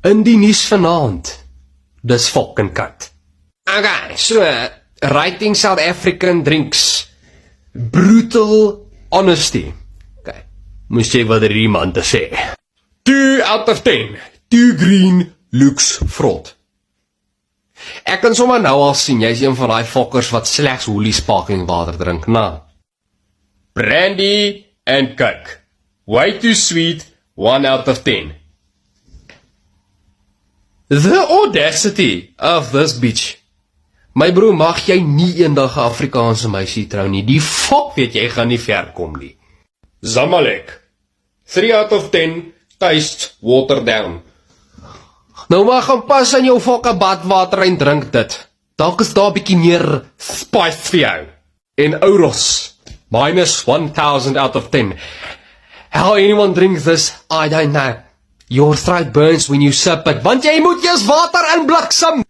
In die nuus vanaand. Dis fucking kat. Okay, so, writing South African drinks. Brutal honesty. Okay, moes jy wat hierdie man te sê. 2 out of 10. Too green looks frot. Ek kan sommer nou al sien, jy is een van die fokkers wat slegs Holy sparkling water drink, na. Brandy and Coke. Way too sweet, 1 out of 10. The audacity of this bitch. My broer, mag jy nie eendag 'n Afrikaanse meisie trou nie. Die fok weet jy gaan nie ver kom nie. Zamalek. 3 out of 10, taste watered down. Nou maar gaan pas aan jou fokke badwater en drink dit. Dalk is daar 'n bietjie meer spice vir jou. En Ouros, minus 1000 out of 10. How anyone drinks this, I don't know. Your throat burns when you sip it, want jy moet eers water in bliksem.